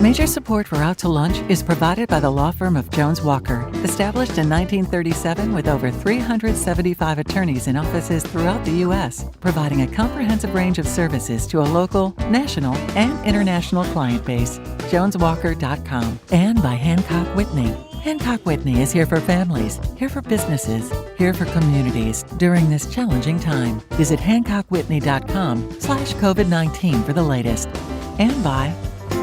Major support for Out to Lunch is provided by the law firm of Jones Walker, established in 1937 with over 375 attorneys in offices throughout the U.S., providing a comprehensive range of services to a local, national, and international client base. JonesWalker.com. And by Hancock Whitney. Hancock Whitney is here for families, here for businesses, here for communities during this challenging time. Visit HancockWhitney.com/COVID-19 for the latest. And by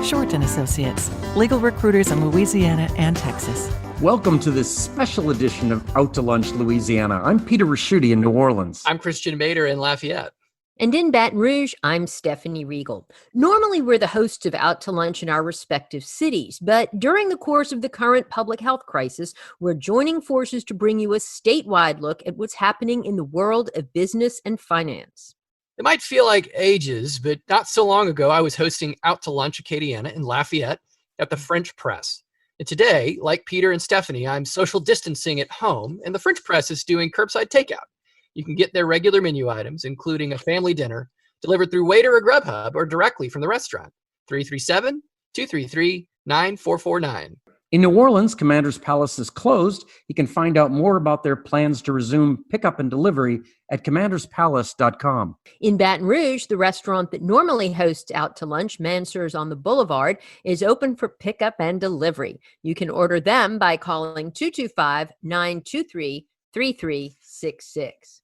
Short & Associates, legal recruiters in Louisiana and Texas. Welcome to this special edition of Out to Lunch, Louisiana. I'm Peter Raschuti in New Orleans. I'm Christian Bader in Lafayette. And in Baton Rouge, I'm Stephanie Riegel. Normally, we're the hosts of Out to Lunch in our respective cities, but during the course of the current public health crisis, we're joining forces to bring you a statewide look at what's happening in the world of business and finance. It might feel like ages, but not so long ago, I was hosting Out to Lunch Acadiana in Lafayette at the French Press. And today, like Peter and Stephanie, I'm social distancing at home, and the French Press is doing curbside takeout. You can get their regular menu items, including a family dinner, delivered through Waiter or Grubhub or directly from the restaurant. 337-233-9449. In New Orleans, Commander's Palace is closed. You can find out more about their plans to resume pickup and delivery at commanderspalace.com. In Baton Rouge, the restaurant that normally hosts Out to Lunch, Mansur's on the Boulevard, is open for pickup and delivery. You can order them by calling 225-923-3366.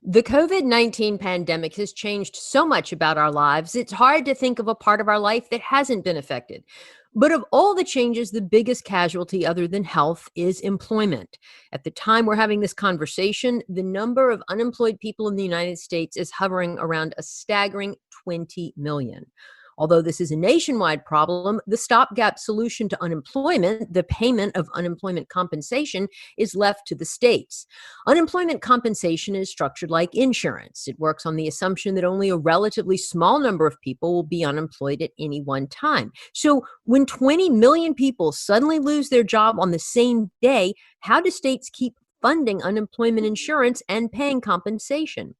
The COVID-19 pandemic has changed so much about our lives, it's hard to think of a part of our life that hasn't been affected. But of all the changes, the biggest casualty other than health is employment. At the time we're having this conversation, the number of unemployed people in the United States is hovering around a staggering 20 million. Although this is a nationwide problem, the stopgap solution to unemployment, the payment of unemployment compensation, is left to the states. Unemployment compensation is structured like insurance. It works on the assumption that only a relatively small number of people will be unemployed at any one time. So when 20 million people suddenly lose their job on the same day, how do states keep funding unemployment insurance and paying compensation?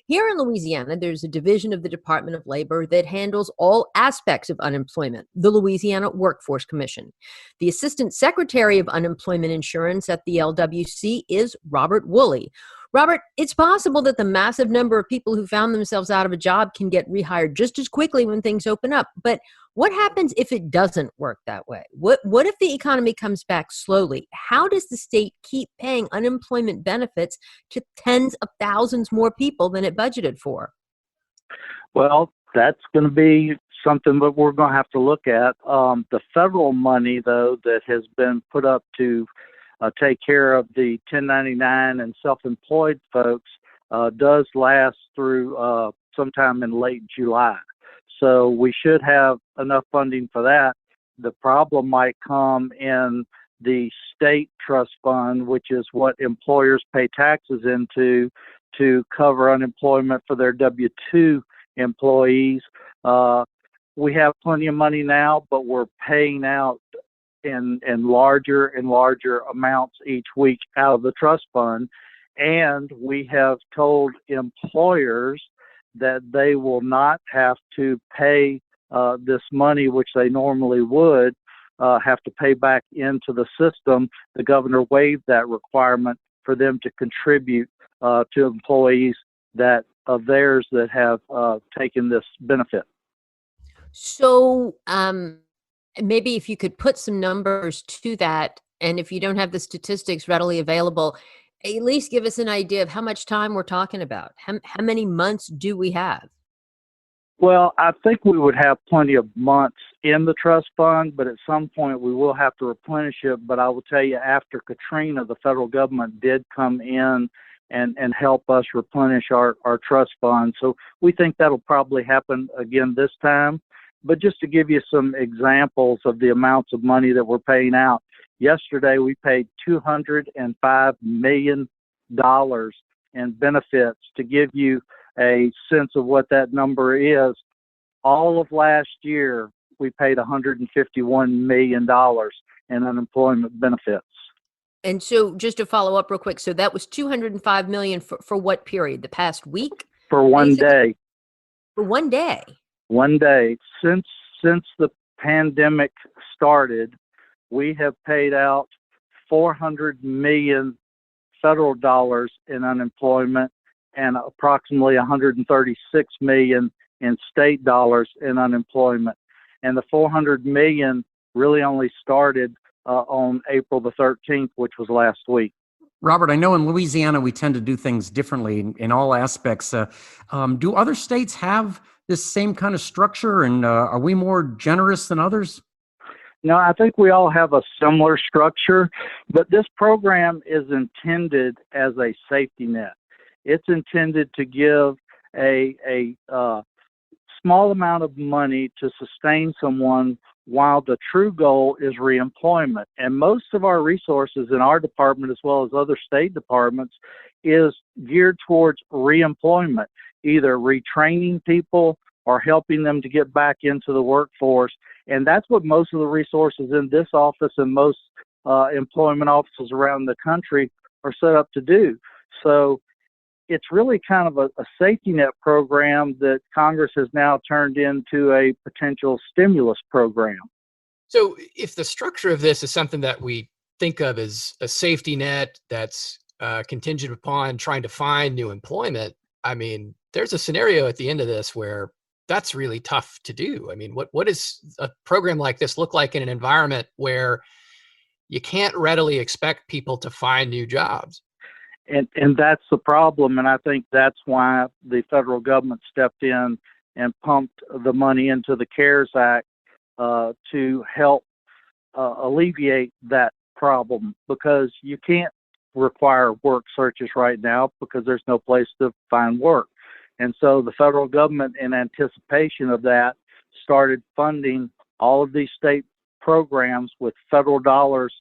Here in Louisiana, there's a division of the Department of Labor that handles all aspects of unemployment, the Louisiana Workforce Commission. The Assistant Secretary of Unemployment Insurance at the LWC is Robert Woolley. Robert, it's possible that the massive number of people who found themselves out of a job can get rehired just as quickly when things open up. But what happens if it doesn't work that way? What if the economy comes back slowly? How does the state keep paying unemployment benefits to tens of thousands more people than it budgeted for? Well, that's going to be something that we're going to have to look at. The federal money, though, that has been put up to take care of the 1099 and self-employed folks does last through sometime in late July. So we should have enough funding for that. The problem might come in the state trust fund, which is what employers pay taxes into to cover unemployment for their W-2 employees. We have plenty of money now, but we're paying out in larger and larger amounts each week out of the trust fund. And we have told employers that they will not have to pay this money, which they normally would, have to pay back into the system. The governor waived that requirement for them to contribute to employees that of theirs that have taken this benefit. So maybe if you could put some numbers to that, and if you don't have the statistics readily available, at least give us an idea of how much time we're talking about. How many months do we have? Well, I think we would have plenty of months in the trust fund, but at some point we will have to replenish it. But I will tell you, after Katrina, the federal government did come in and help us replenish our trust fund. So we think that'll probably happen again this time. But just to give you some examples of the amounts of money that we're paying out, yesterday we paid $205 million in benefits. To give you a sense of what that number is, all of last year we paid $151 million in unemployment benefits. And so just to follow up real quick, so that was $205 million for what period? The past week? For one day. For one day? 1 day. Since the pandemic started, we have paid out 400 million federal dollars in unemployment and approximately 136 million in state dollars in unemployment. And the 400 million really only started on April the 13th, which was last week. Robert, I know in Louisiana we tend to do things differently in all aspects. Do other states have this same kind of structure, and are we more generous than others? No, I think we all have a similar structure, but this program is intended as a safety net. It's intended to give a small amount of money to sustain someone while the true goal is reemployment. And most of our resources in our department, as well as other state departments, is geared towards reemployment, either retraining people or helping them to get back into the workforce. And that's what most of the resources in this office and most employment offices around the country are set up to do. So it's really kind of a safety net program that Congress has now turned into a potential stimulus program. So if the structure of this is something that we think of as a safety net that's contingent upon trying to find new employment, I mean, there's a scenario at the end of this where that's really tough to do. I mean, what does a program like this look like in an environment where you can't readily expect people to find new jobs? And that's the problem, and I think that's why the federal government stepped in and pumped the money into the CARES Act to help alleviate that problem, because you can't require work searches right now because there's no place to find work. And so the federal government, in anticipation of that, started funding all of these state programs with federal dollars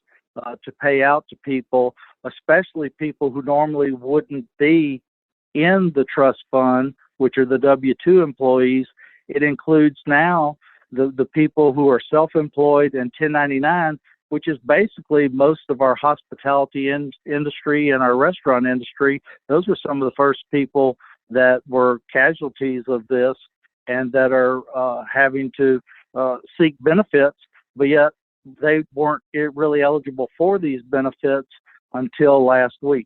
to pay out to people, especially people who normally wouldn't be in the trust fund, which are the W-2 employees. It includes now the people who are self-employed and 1099, which is basically most of our hospitality industry and our restaurant industry. Those were some of the first people that were casualties of this and that are having to seek benefits, but yet they weren't really eligible for these benefits until last week.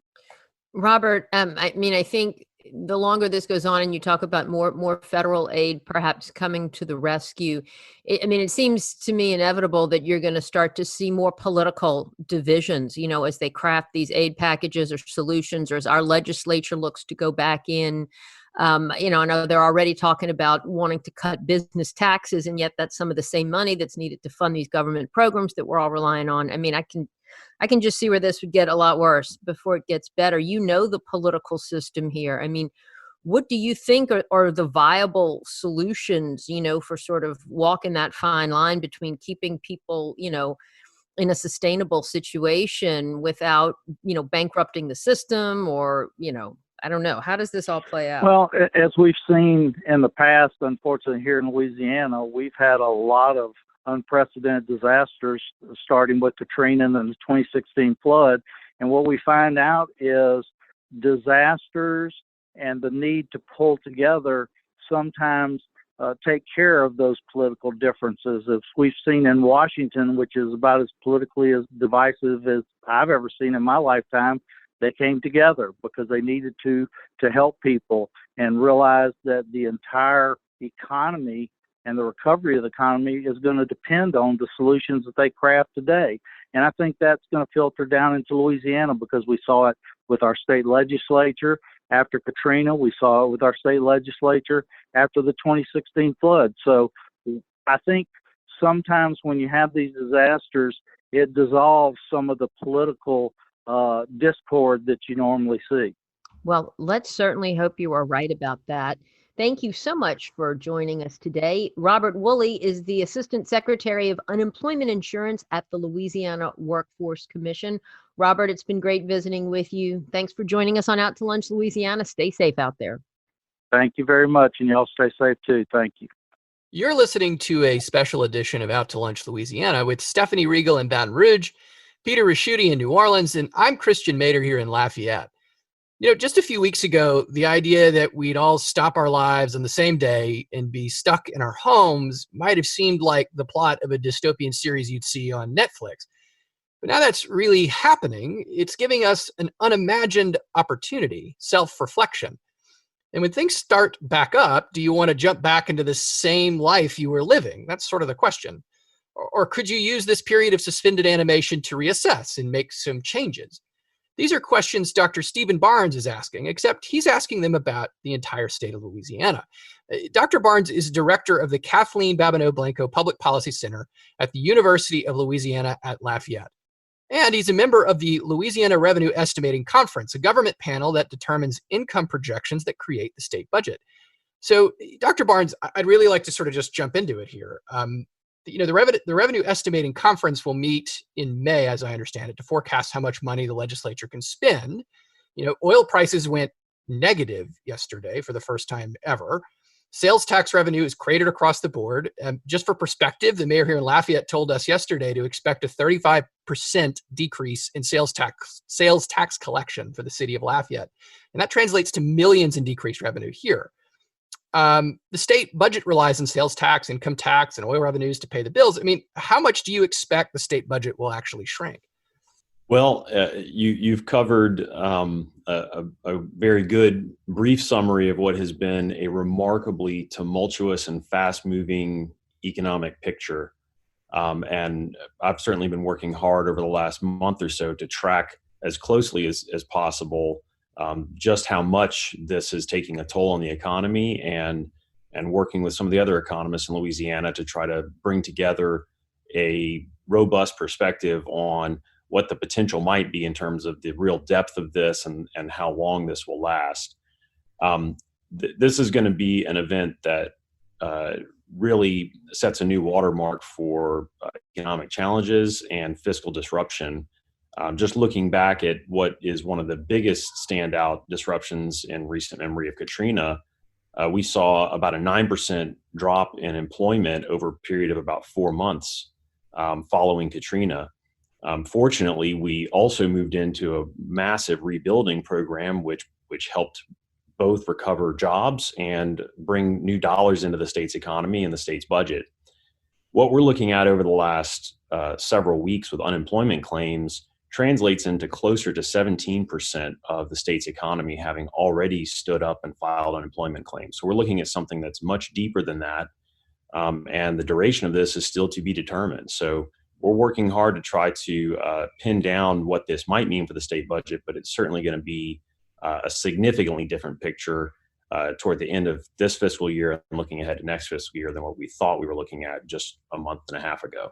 Robert, I mean, I think the longer this goes on and you talk about more federal aid perhaps coming to the rescue, it seems to me inevitable that you're going to start to see more political divisions, as they craft these aid packages or solutions, or as our legislature looks to go back in. I know they're already talking about wanting to cut business taxes, and yet that's some of the same money that's needed to fund these government programs that we're all relying on. I mean, I can just see where this would get a lot worse before it gets better. The political system here. I mean, what do you think are the viable solutions, for sort of walking that fine line between keeping people, in a sustainable situation without, bankrupting the system or, I don't know. How does this all play out? Well, as we've seen in the past, unfortunately, here in Louisiana, we've had a lot of unprecedented disasters, starting with Katrina and then the 2016 flood. And what we find out is disasters and the need to pull together sometimes take care of those political differences. As we've seen in Washington, which is about as politically as divisive as I've ever seen in my lifetime, they came together because they needed to help people and realized that the entire economy and the recovery of the economy is going to depend on the solutions that they craft today. And I think that's going to filter down into Louisiana, because we saw it with our state legislature after Katrina. We saw it with our state legislature after the 2016 flood. So I think sometimes when you have these disasters, it dissolves some of the political discord that you normally see. Well, let's certainly hope you are right about that. Thank you so much for joining us today. Robert Woolley is the Assistant Secretary of Unemployment Insurance at the Louisiana Workforce Commission. Robert, it's been great visiting with you. Thanks for joining us on Out to Lunch Louisiana. Stay safe out there. Thank you very much, and y'all stay safe too. Thank you. You're listening to a special edition of Out to Lunch Louisiana with Stephanie Riegel in Baton Rouge, Peter Raschuti in New Orleans, and I'm Christian Mader here in Lafayette. Just a few weeks ago, the idea that we'd all stop our lives on the same day and be stuck in our homes might have seemed like the plot of a dystopian series you'd see on Netflix. But now that's really happening. It's giving us an unimagined opportunity, self-reflection. And when things start back up, do you want to jump back into the same life you were living? That's sort of the question. Or could you use this period of suspended animation to reassess and make some changes? These are questions Dr. Stephen Barnes is asking, except he's asking them about the entire state of Louisiana. Dr. Barnes is director of the Kathleen Babineau Blanco Public Policy Center at the University of Louisiana at Lafayette. And he's a member of the Louisiana Revenue Estimating Conference, a government panel that determines income projections that create the state budget. So, Dr. Barnes, I'd really like to sort of just jump into it here. The Revenue Estimating Conference will meet in May, as I understand it, to forecast how much money the legislature can spend. Oil prices went negative yesterday for the first time ever. Sales tax revenue is cratered across the board. Just for perspective, the mayor here in Lafayette told us yesterday to expect a 35% decrease in sales tax collection for the city of Lafayette. And that translates to millions in decreased revenue here. The state budget relies on sales tax, income tax, and oil revenues to pay the bills. I mean, how much do you expect the state budget will actually shrink? Well, you've covered a very good brief summary of what has been a remarkably tumultuous and fast-moving economic picture. And I've certainly been working hard over the last month or so to track as closely as possible just how much this is taking a toll on the economy, and working with some of the other economists in Louisiana to try to bring together a robust perspective on what the potential might be in terms of the real depth of this and how long this will last. This is going to be an event that really sets a new watermark for economic challenges and fiscal disruption. Just looking back at what is one of the biggest standout disruptions in recent memory of Katrina, we saw about a 9% drop in employment over a period of about 4 months following Katrina. Fortunately, we also moved into a massive rebuilding program, which helped both recover jobs and bring new dollars into the state's economy and the state's budget. What we're looking at over the last several weeks with unemployment claims translates into closer to 17% of the state's economy having already stood up and filed unemployment claims. So we're looking at something that's much deeper than that. And the duration of this is still to be determined. So we're working hard to try to pin down what this might mean for the state budget, but it's certainly going to be a significantly different picture toward the end of this fiscal year and looking ahead to next fiscal year than what we thought we were looking at just a month and a half ago.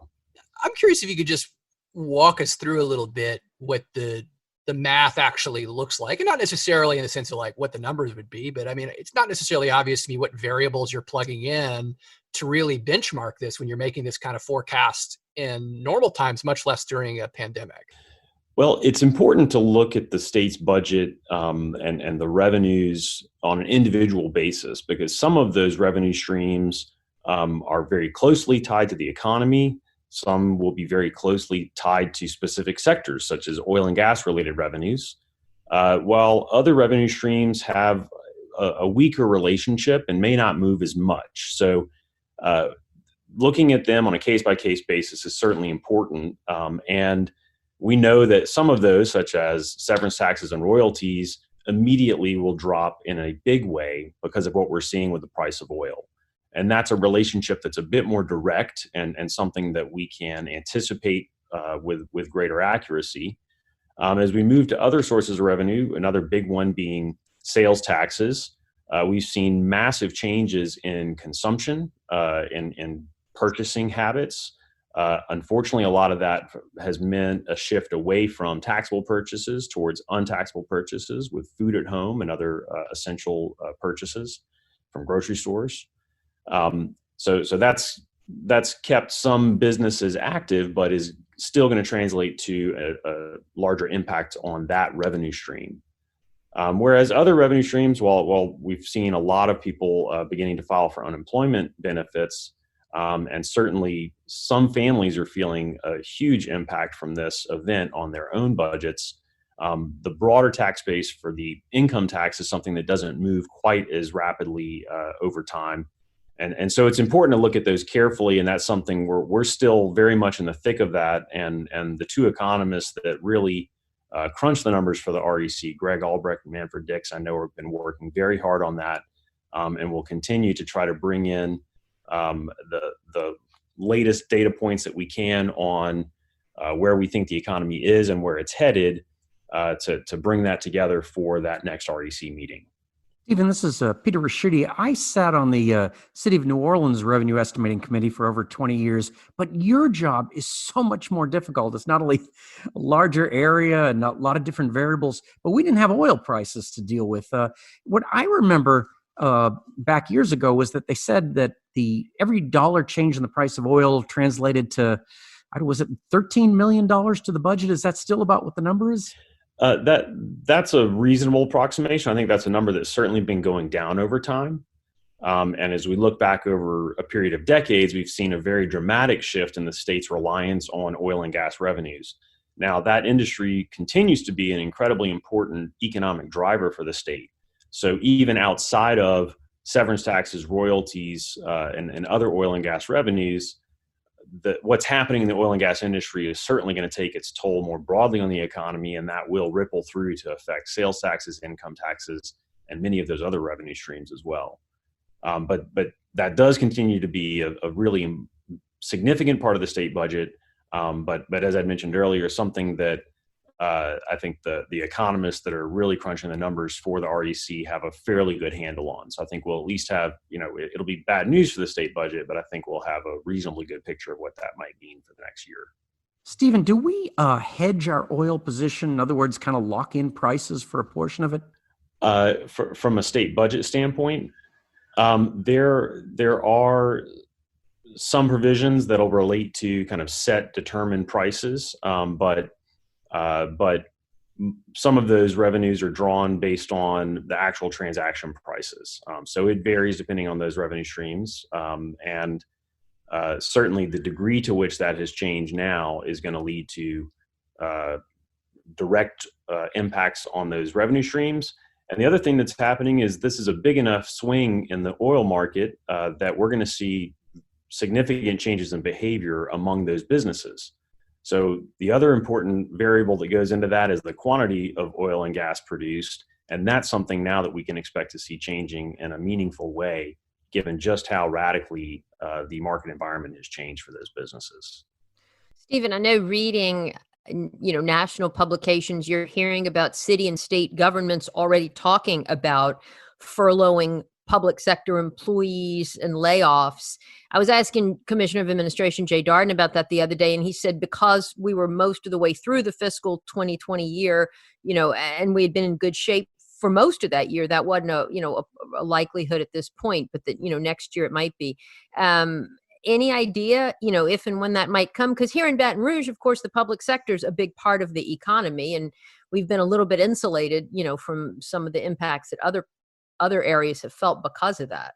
I'm curious if you could just walk us through a little bit what the math actually looks like, and not necessarily in the sense of like what the numbers would be, but I mean, it's not necessarily obvious to me what variables you're plugging in to really benchmark this when you're making this kind of forecast in normal times, much less during a pandemic. Well, it's important to look at the state's budget and the revenues on an individual basis, because some of those revenue streams are very closely tied to the economy. Some will be very closely tied to specific sectors, such as oil and gas related revenues, while other revenue streams have a weaker relationship and may not move as much. So looking at them on a case-by-case basis is certainly important. And we know that some of those, such as severance taxes and royalties, immediately will drop in a big way because of what we're seeing with the price of oil. And that's a relationship that's a bit more direct and something that we can anticipate with greater accuracy. As we move to other sources of revenue, another big one being sales taxes, we've seen massive changes in consumption, in purchasing habits. Unfortunately, a lot of that has meant a shift away from taxable purchases towards untaxable purchases with food at home and other essential purchases from grocery stores. So that's kept some businesses active, but is still going to translate to a larger impact on that revenue stream. Whereas other revenue streams, while we've seen a lot of people beginning to file for unemployment benefits, and certainly some families are feeling a huge impact from this event on their own budgets, The broader tax base for the income tax is something that doesn't move quite as rapidly over time. And so it's important to look at those carefully, and that's something we're still very much in the thick of that. And the two economists that really crunch the numbers for the REC, Greg Albrecht and Manfred Dix, I know have been working very hard on that, and will continue to try to bring in the latest data points that we can on where we think the economy is and where it's headed, to bring that together for that next REC meeting. Stephen, this is Peter Raschuti. I sat on the City of New Orleans Revenue Estimating Committee for over 20 years, but your job is so much more difficult. It's not only a larger area and a lot of different variables, but we didn't have oil prices to deal with. What I remember back years ago was that they said that every dollar change in the price of oil translated to, was it $13 million to the budget? Is that still about what the number is? That's a reasonable approximation. I think that's a number that's certainly been going down over time. And as we look back over a period of decades, we've seen a very dramatic shift in the state's reliance on oil and gas revenues. Now, that industry continues to be an incredibly important economic driver for the state. So even outside of severance taxes, royalties, and other oil and gas revenues, what's happening in the oil and gas industry is certainly going to take its toll more broadly on the economy, and that will ripple through to affect sales taxes, income taxes, and many of those other revenue streams as well. But that does continue to be a really significant part of the state budget. But as I mentioned earlier, something that I think the economists that are really crunching the numbers for the REC have a fairly good handle on. So I think we'll at least have, it'll be bad news for the state budget, but I think we'll have a reasonably good picture of what that might mean for the next year. Stephen, do we hedge our oil position? In other words, kind of lock in prices for a portion of it? From a state budget standpoint, there are some provisions that'll relate to kind of set determined prices, but some of those revenues are drawn based on the actual transaction prices. So it varies depending on those revenue streams. And certainly the degree to which that has changed now is going to lead to direct impacts on those revenue streams. And the other thing that's happening is this is a big enough swing in the oil market that we're going to see significant changes in behavior among those businesses. So the other important variable that goes into that is the quantity of oil and gas produced. And that's something now that we can expect to see changing in a meaningful way, given just how radically the market environment has changed for those businesses. Stephen, I know reading, national publications, you're hearing about city and state governments already talking about furloughing public sector employees and layoffs. I was asking Commissioner of Administration Jay Darden about that the other day, and he said because we were most of the way through the fiscal 2020 year, and we had been in good shape for most of that year, that wasn't a likelihood at this point, but that, next year it might be. Any idea, if and when that might come? Because here in Baton Rouge, of course, the public sector is a big part of the economy, and we've been a little bit insulated, from some of the impacts that other areas have felt because of that.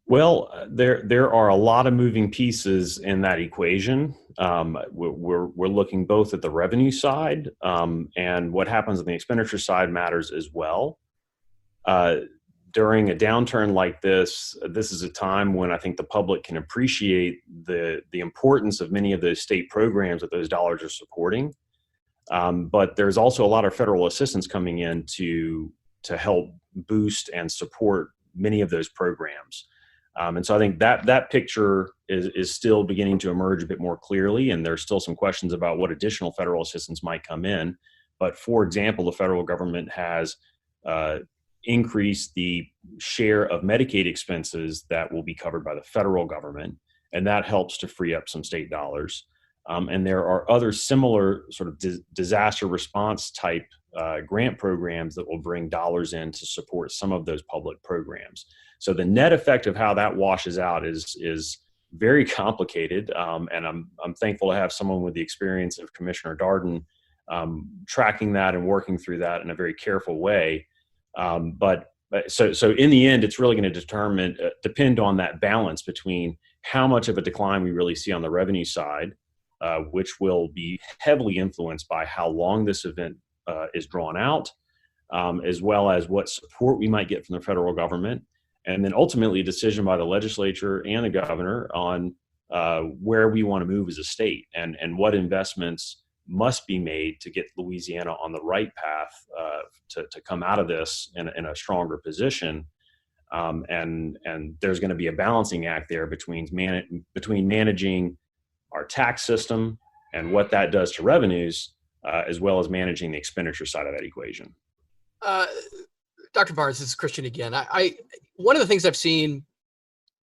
Well, there are a lot of moving pieces in that equation. We're looking both at the revenue side, and what happens on the expenditure side matters as well. During a downturn like this is a time when I think the public can appreciate the importance of many of those state programs that those dollars are supporting. But there's also a lot of federal assistance coming in to help boost and support many of those programs. And so I think that picture is still beginning to emerge a bit more clearly, and there's still some questions about what additional federal assistance might come in. But for example, the federal government has increased the share of Medicaid expenses that will be covered by the federal government, and that helps to free up some state dollars. And there are other similar sort of disaster response type grant programs that will bring dollars in to support some of those public programs. So the net effect of how that washes out is very complicated, and I'm thankful to have someone with the experience of Commissioner Darden tracking that and working through that in a very careful way. But so in the end, it's really going to depend on that balance between how much of a decline we really see on the revenue side, which will be heavily influenced by how long this event is drawn out, as well as what support we might get from the federal government, and then ultimately a decision by the legislature and the governor on where we want to move as a state, and what investments must be made to get Louisiana on the right path to come out of this in a stronger position. And there's going to be a balancing act there between managing our tax system and what that does to revenues, as well as managing the expenditure side of that equation. Dr. Barnes, this is Christian again. I one of the things I've seen,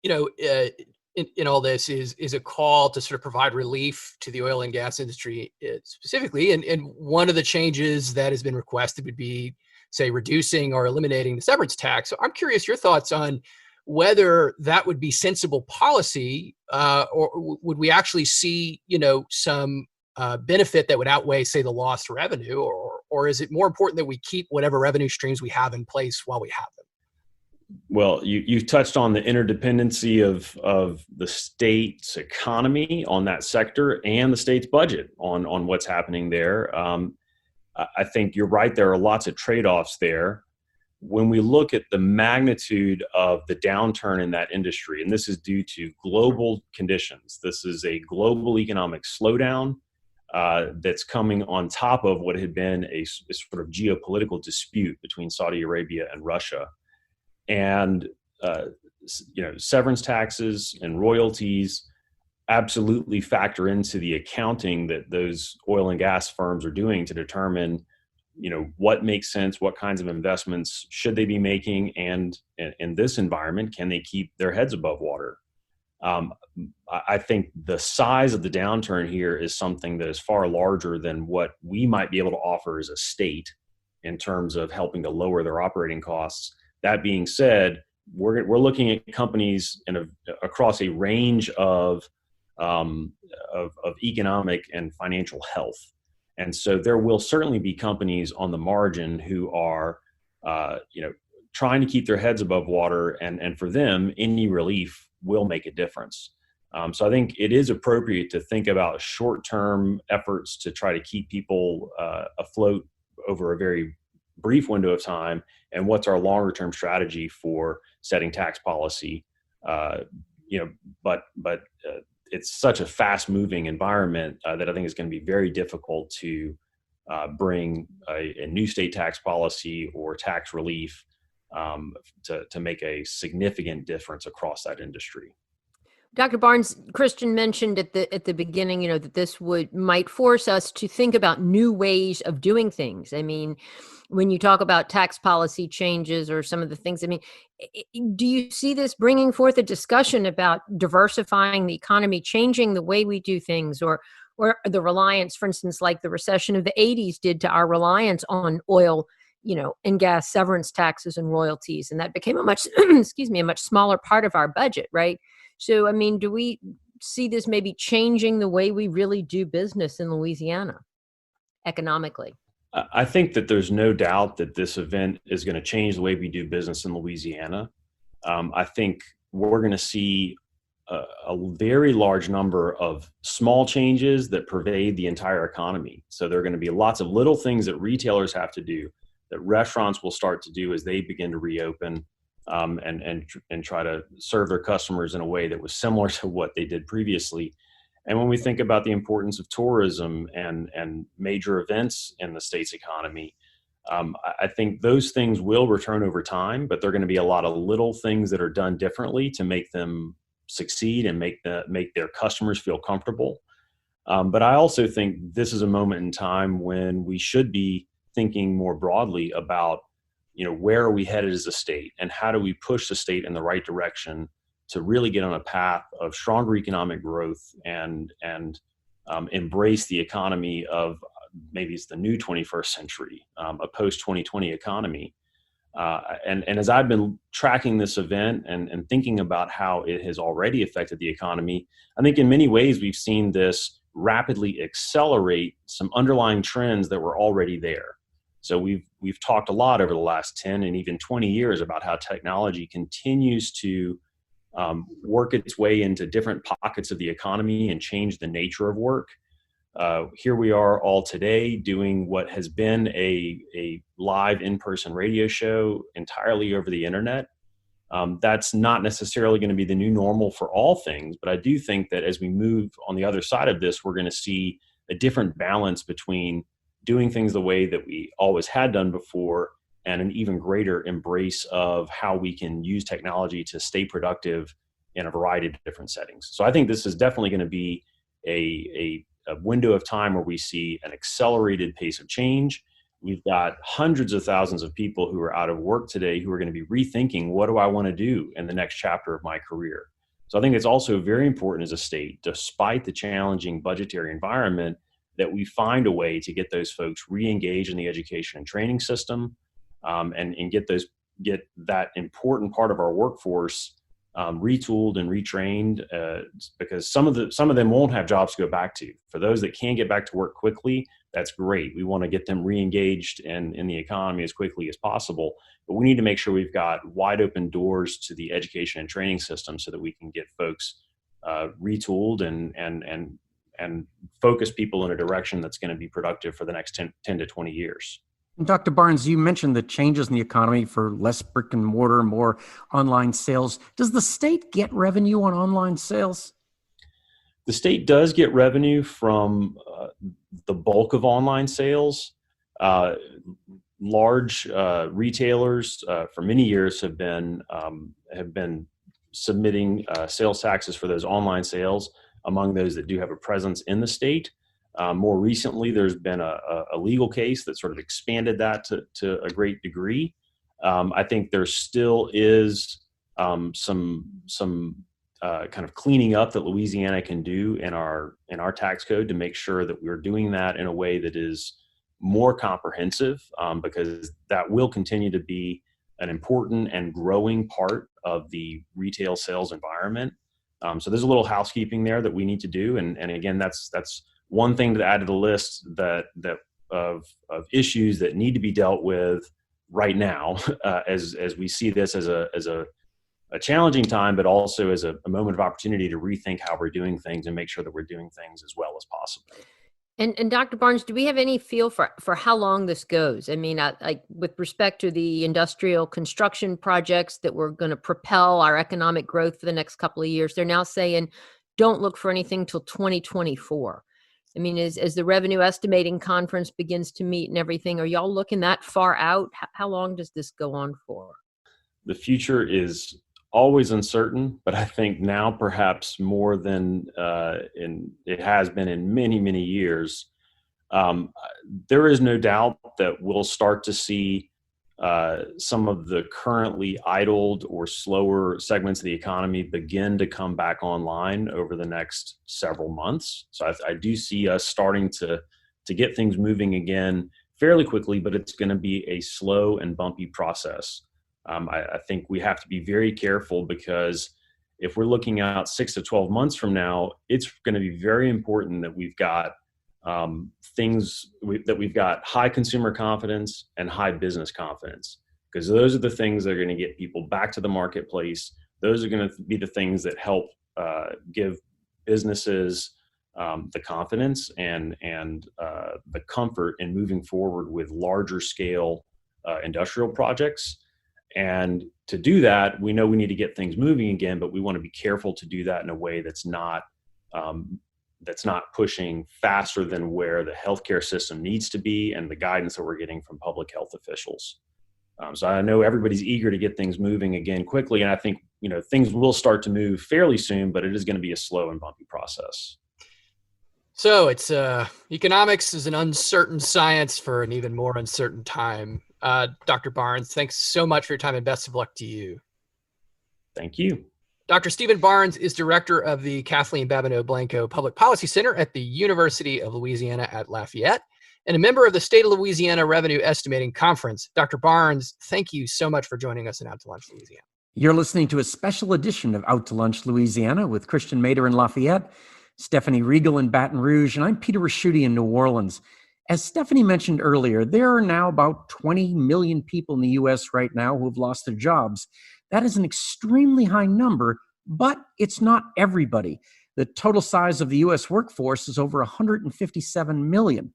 in all this is a call to sort of provide relief to the oil and gas industry specifically. And one of the changes that has been requested would be, say, reducing or eliminating the severance tax. So I'm curious your thoughts on whether that would be sensible policy, or would we actually see, some benefit that would outweigh, say, the lost revenue, or is it more important that we keep whatever revenue streams we have in place while we have them? Well, you've touched on the interdependency of the state's economy on that sector and the state's budget on what's happening there. I think you're right. There are lots of trade-offs there. When we look at the magnitude of the downturn in that industry, and this is due to global conditions, this is a global economic slowdown that's coming on top of what had been a sort of geopolitical dispute between Saudi Arabia and Russia. And severance taxes and royalties absolutely factor into the accounting that those oil and gas firms are doing to determine, what makes sense, what kinds of investments should they be making, and in this environment, can they keep their heads above water? I think the size of the downturn here is something that is far larger than what we might be able to offer as a state in terms of helping to lower their operating costs. That being said, we're looking at companies across a range of economic and financial health, and so there will certainly be companies on the margin who are, trying to keep their heads above water, and for them, any relief will make a difference. So I think it is appropriate to think about short-term efforts to try to keep people afloat over a very brief window of time, and what's our longer-term strategy for setting tax policy. But it's such a fast-moving environment that I think it's going to be very difficult to bring a new state tax policy or tax relief to make a significant difference across that industry. Dr. Barnes, Christian mentioned at the beginning, that this might force us to think about new ways of doing things. I mean, when you talk about tax policy changes or some of the things, do you see this bringing forth a discussion about diversifying the economy, changing the way we do things, or the reliance, for instance, like the recession of the 80s did to our reliance on oil, and gas severance taxes and royalties, and that became a much, a much smaller part of our budget, right? So, do we see this maybe changing the way we really do business in Louisiana economically? I think that there's no doubt that this event is going to change the way we do business in Louisiana. I think we're going to see a very large number of small changes that pervade the entire economy. So there are going to be lots of little things that retailers have to do, that restaurants will start to do as they begin to reopen, and try to serve their customers in a way that was similar to what they did previously. And when we think about the importance of tourism and major events in the state's economy, I think those things will return over time, but there are going to be a lot of little things that are done differently to make them succeed and make their customers feel comfortable. But I also think this is a moment in time when we should be thinking more broadly about, where are we headed as a state, and how do we push the state in the right direction to really get on a path of stronger economic growth and embrace the economy of maybe it's the new 21st century, a post-2020 economy. And as I've been tracking this event and thinking about how it has already affected the economy, I think in many ways we've seen this rapidly accelerate some underlying trends that were already there. So we've talked a lot over the last 10 and even 20 years about how technology continues to work its way into different pockets of the economy and change the nature of work. Here we are all today doing what has been a live in-person radio show entirely over the internet. That's not necessarily going to be the new normal for all things, but I do think that as we move on the other side of this, we're going to see a different balance between doing things the way that we always had done before and an even greater embrace of how we can use technology to stay productive in a variety of different settings. So I think this is definitely going to be a window of time where we see an accelerated pace of change. We've got hundreds of thousands of people who are out of work today who are going to be rethinking, what do I want to do in the next chapter of my career? So I think it's also very important as a state, despite the challenging budgetary environment, that we find a way to get those folks re-engaged in the education and training system, and get that important part of our workforce retooled and retrained, because some of them won't have jobs to go back to. For those that can get back to work quickly, that's great. We want to get them re-engaged in the economy as quickly as possible, but we need to make sure we've got wide open doors to the education and training system so that we can get folks retooled and focus people in a direction that's going to be productive for the next 10 to 20 years. Dr. Barnes, you mentioned the changes in the economy for less brick and mortar, more online sales. Does the state get revenue on online sales? The state does get revenue from the bulk of online sales. Large retailers for many years have been submitting sales taxes for those online sales among those that do have a presence in the state. More recently, there's been a legal case that sort of expanded that to a great degree. I think there still is some kind of cleaning up that Louisiana can do in our tax code to make sure that we're doing that in a way that is more comprehensive, because that will continue to be an important and growing part of the retail sales environment. So there's a little housekeeping there that we need to do, and again, that's one thing to add to the list that of issues that need to be dealt with right now, as we see this as a challenging time, but also as a moment of opportunity to rethink how we're doing things and make sure that we're doing things as well as possible. And Dr. Barnes, do we have any feel for how long this goes? I mean, like with respect to the industrial construction projects that were going to propel our economic growth for the next couple of years, they're now saying don't look for anything till 2024. I mean, as the revenue estimating conference begins to meet and everything, are y'all looking that far out? How long does this go on for? The future is always uncertain, but I think now perhaps more than it has been in many, many years. There is no doubt that we'll start to see some of the currently idled or slower segments of the economy begin to come back online over the next several months. So I do see us starting to get things moving again fairly quickly, but it's going to be a slow and bumpy process. I think we have to be very careful, because if we're looking out 6 to 12 months from now, it's going to be very important that we've got we've got high consumer confidence and high business confidence, because those are the things that are going to get people back to the marketplace. Those are going to be the things that help give businesses the confidence and the comfort in moving forward with larger scale industrial projects. And to do that, we know we need to get things moving again, but we want to be careful to do that in a way that's not pushing faster than where the healthcare system needs to be and the guidance that we're getting from public health officials. So I know everybody's eager to get things moving again quickly, and I think things will start to move fairly soon, but it is going to be a slow and bumpy process. So it's economics is an uncertain science for an even more uncertain time. Dr. Barnes, thanks so much for your time and best of luck to you. Thank you. Dr. Stephen Barnes is director of the Kathleen Babineau Blanco Public Policy Center at the University of Louisiana at Lafayette and a member of the State of Louisiana Revenue Estimating Conference. Dr. Barnes, thank you so much for joining us in Out to Lunch, Louisiana. You're listening to a special edition of Out to Lunch, Louisiana with Christian Mader in Lafayette, Stephanie Regal in Baton Rouge, and I'm Peter Raschuti in New Orleans. As Stephanie mentioned earlier, there are now about 20 million people in the U.S. right now who have lost their jobs. That is an extremely high number, but it's not everybody. The total size of the U.S. workforce is over 157 million.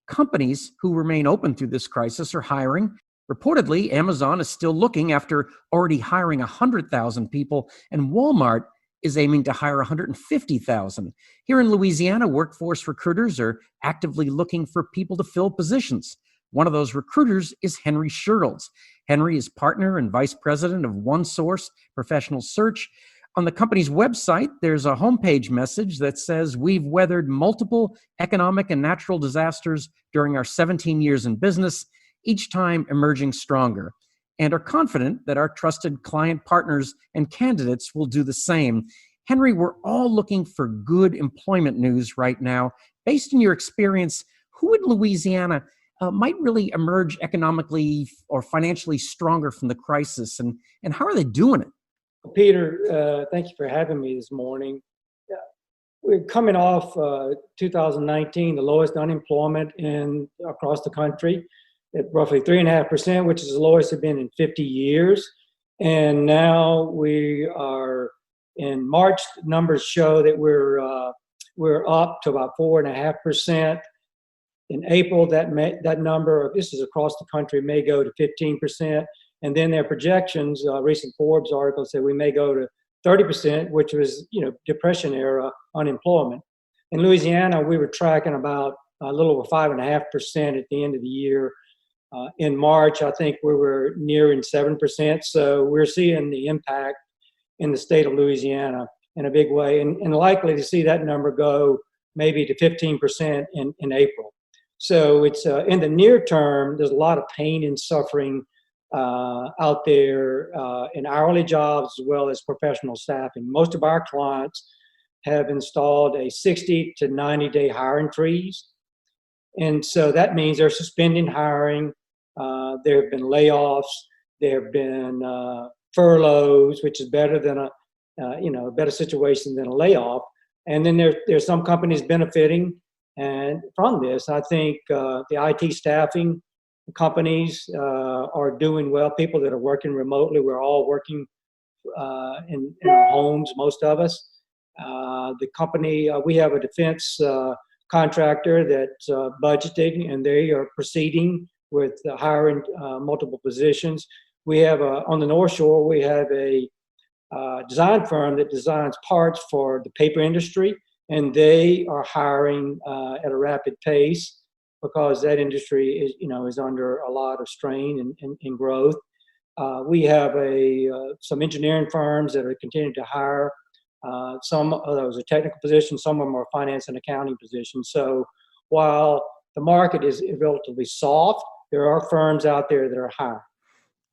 Companies who remain open through this crisis are hiring. Reportedly, Amazon is still looking after already hiring 100,000 people, and Walmart is aiming to hire 150,000. Here in Louisiana, workforce recruiters are actively looking for people to fill positions. One of those recruiters is Henry Schertles. Henry is partner and vice president of OneSource Professional Search. On the company's website, there's a homepage message that says, "We've weathered multiple economic and natural disasters during our 17 years in business, each time emerging stronger, and are confident that our trusted client partners and candidates will do the same." Henry, we're all looking for good employment news right now. Based on your experience, who in Louisiana might really emerge economically or financially stronger from the crisis, and how are they doing it? Peter, thank you for having me this morning. We're coming off 2019, the lowest unemployment across the country, at roughly 3.5%, which is the lowest it's been in 50 years. And now we are in March. Numbers show that we're up to about 4.5%. In April, that number, this is across the country, may go to 15%. And then their projections, recent Forbes article said we may go to 30%, which was, Depression era unemployment. In Louisiana, we were tracking about a little over 5.5% at the end of the year. In March, I think we were nearing 7%. So we're seeing the impact in the state of Louisiana in a big way, and likely to see that number go maybe to 15% in April. So it's in the near term, there's a lot of pain and suffering out there in hourly jobs as well as professional staffing. Most of our clients have installed a 60 to 90 day hiring freeze. And so that means they're suspending hiring. There have been layoffs. There have been furloughs, which is better than a better situation than a layoff. And then there's some companies benefiting and from this. I think the IT staffing companies are doing well. People that are working remotely, we're all working in our homes, most of us. The company, we have a defense contractor that's budgeting, and they are proceeding with hiring multiple positions. We have on the North Shore, we have a design firm that designs parts for the paper industry, and they are hiring at a rapid pace because that industry is under a lot of strain and growth. We have some engineering firms that are continuing to hire. Some of those are technical positions, some of them are finance and accounting positions. So while the market is relatively soft, there are firms out there that are hiring.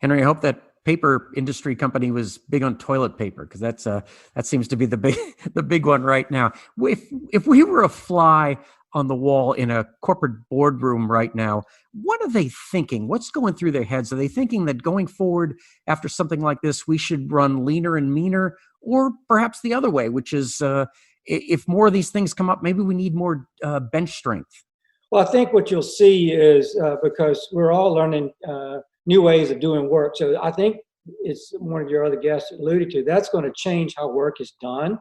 Henry, I hope that paper industry company was big on toilet paper, because that seems to be the big one right now. If we were a fly on the wall in a corporate boardroom right now, what are they thinking? What's going through their heads? Are they thinking that going forward after something like this, we should run leaner and meaner, or perhaps the other way, which is if more of these things come up, maybe we need more bench strength? Well, I think what you'll see is because we're all learning new ways of doing work. So I think it's one of your other guests alluded to, that's going to change how work is done.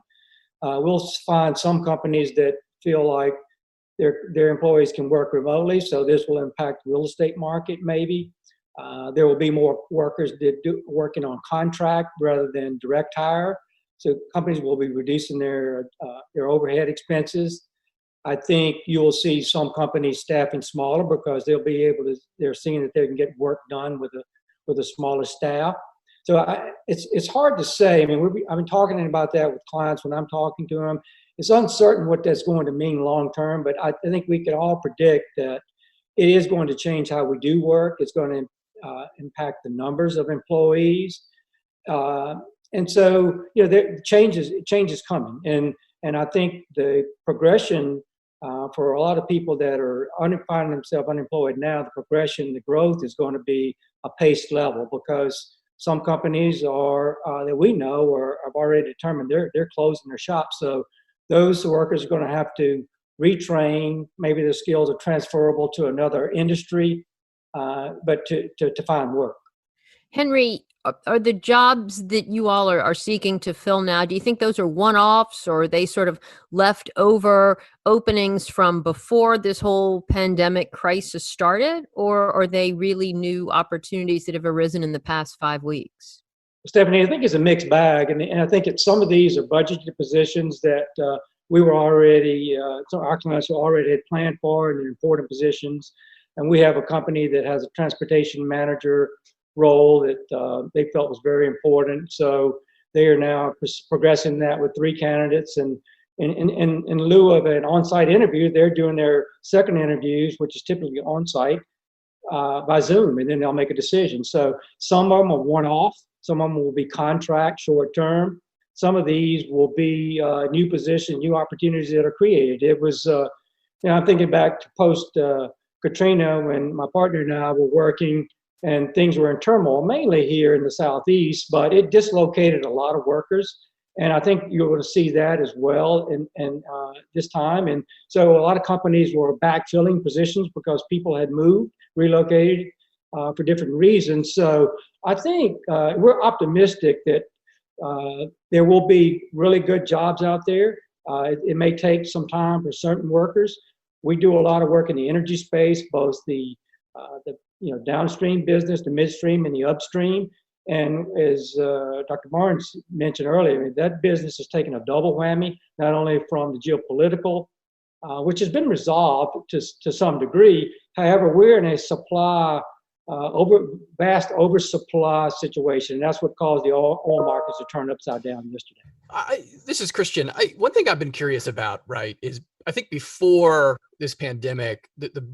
We'll find some companies that feel like their employees can work remotely, so this will impact the real estate market maybe. There will be more workers that working on contract rather than direct hire. So companies will be reducing their overhead expenses. I think you'll see some companies staffing smaller because they're seeing that they can get work done with a smaller staff. So it's hard to say. I mean, I've been talking about that with clients when I'm talking to them. It's uncertain what that's going to mean long term, but I think we can all predict that it is going to change how we do work. It's going to impact the numbers of employees, and so change is coming. And I think the progression for a lot of people that are finding themselves unemployed now, the progression, the growth is going to be a paced level, because some companies that we know have already determined they're closing their shops. So those workers are going to have to retrain. Maybe their skills are transferable to another industry, but to find work. Henry, are the jobs that you all are seeking to fill now, do you think those are one-offs, or are they sort of leftover openings from before this whole pandemic crisis started, or are they really new opportunities that have arisen in the past 5 weeks? Stephanie, I think it's a mixed bag, and I think some of these are budgeted positions that we were already, so our clients already had planned for, and they're important positions. And we have a company that has a transportation manager role that they felt was very important. So they are now progressing that with 3 candidates. And in lieu of an on-site interview, they're doing their second interviews, which is typically on-site, by Zoom, and then they'll make a decision. So some of them are one-off. Some of them will be contract, short-term. Some of these will be new positions, new opportunities that are created. It was, I'm thinking back to post-Katrina when my partner and I were working and things were in turmoil, mainly here in the Southeast, but it dislocated a lot of workers. And I think you're going to see that as well in this time. And so a lot of companies were backfilling positions because people had moved, relocated for different reasons. So I think we're optimistic that there will be really good jobs out there. It may take some time for certain workers. We do a lot of work in the energy space, both the downstream business, the midstream, and the upstream. And as Dr. Barnes mentioned earlier, that business has taken a double whammy, not only from the geopolitical, which has been resolved to some degree. However, we're in a vast oversupply situation. And that's what caused the oil markets to turn upside down yesterday. This is Christian. One thing I've been curious about, right, is I think before this pandemic, the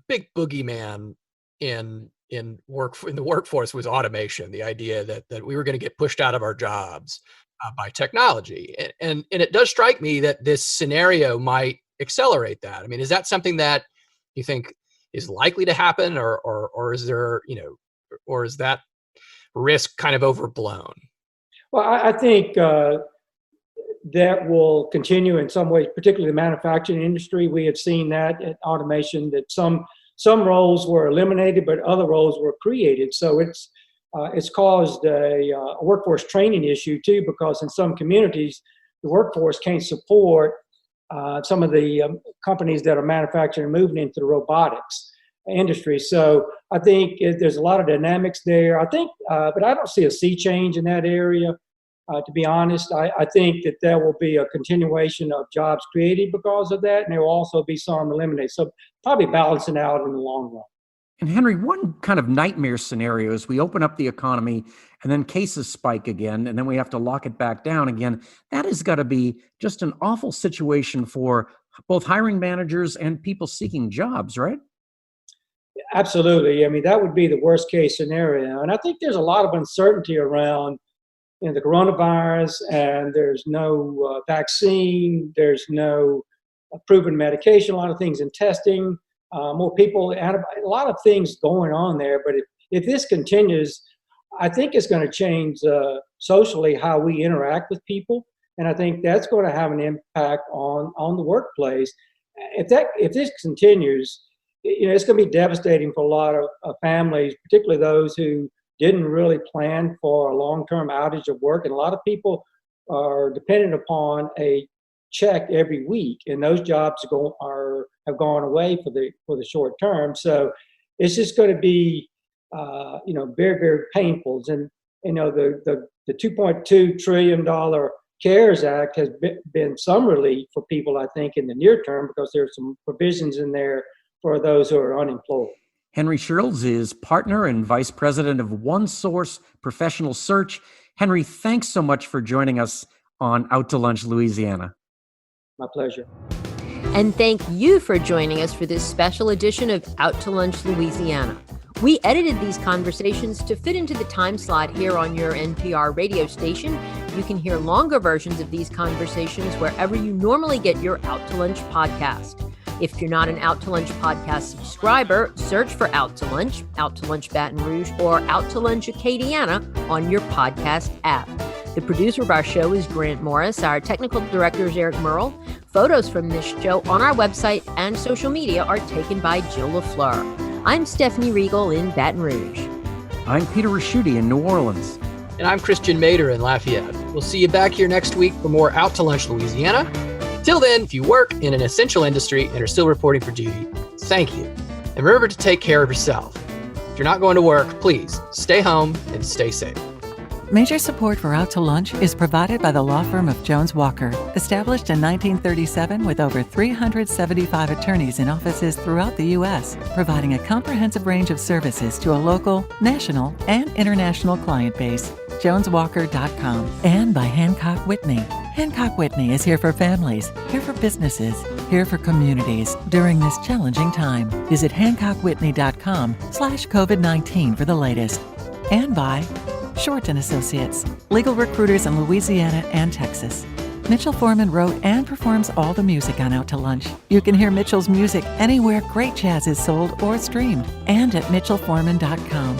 big boogeyman in the workforce was automation. The idea that we were going to get pushed out of our jobs by technology, and it does strike me that this scenario might accelerate that. I mean, is that something that you think is likely to happen, or is there, or is that risk kind of overblown? Well, I think that will continue in some ways, particularly the manufacturing industry. We have seen that at automation, that some roles were eliminated, but other roles were created. So it's caused a workforce training issue too, because in some communities, the workforce can't support some of the companies that are manufacturing and moving into the robotics industry. So I think there's a lot of dynamics there. I think, but I don't see a sea change in that area. To be honest, I think that there will be a continuation of jobs created because of that, and there will also be some eliminated. So probably balancing out in the long run. And Henry, one kind of nightmare scenario is we open up the economy and then cases spike again, and then we have to lock it back down again. That has got to be just an awful situation for both hiring managers and people seeking jobs, right? Absolutely. I mean, that would be the worst case scenario. And I think there's a lot of uncertainty around the coronavirus, and there's no vaccine, there's no proven medication, a lot of things in testing, more people, a lot of things going on there. But if this continues, I think it's going to change socially how we interact with people. And I think that's going to have an impact on the workplace. If this continues, it's going to be devastating for a lot of families, particularly those who didn't really plan for a long-term outage of work. And a lot of people are dependent upon a check every week, and those jobs have gone away for the short term. So it's just going to be very, very painful. And the $2.2 trillion CARES Act has been some relief for people, I think, in the near term, because there's some provisions in there for those who are unemployed. Henry Shields is partner and vice president of One Source Professional Search. Henry, thanks so much for joining us on Out to Lunch, Louisiana. My pleasure. And thank you for joining us for this special edition of Out to Lunch, Louisiana. We edited these conversations to fit into the time slot here on your NPR radio station. You can hear longer versions of these conversations wherever you normally get your Out to Lunch podcast. If you're not an Out to Lunch podcast subscriber, search for Out to Lunch Baton Rouge, or Out to Lunch Acadiana on your podcast app. The producer of our show is Grant Morris. Our technical director is Eric Merle. Photos from this show on our website and social media are taken by Jill LaFleur. I'm Stephanie Riegel in Baton Rouge. I'm Peter Raschuti in New Orleans. And I'm Christian Mader in Lafayette. We'll see you back here next week for more Out to Lunch Louisiana. Till then, if you work in an essential industry and are still reporting for duty, thank you. And remember to take care of yourself. If you're not going to work, please stay home and stay safe. Major support for Out to Lunch is provided by the law firm of Jones Walker, established in 1937 with over 375 attorneys in offices throughout the U.S., providing a comprehensive range of services to a local, national, and international client base. JonesWalker.com. And by Hancock Whitney. Hancock Whitney is here for families, here for businesses, here for communities during this challenging time. Visit HancockWhitney.com/COVID-19 for the latest. And by Short & Associates, legal recruiters in Louisiana and Texas. Mitchell Foreman wrote and performs all the music on Out to Lunch. You can hear Mitchell's music anywhere great jazz is sold or streamed, and at mitchellforeman.com.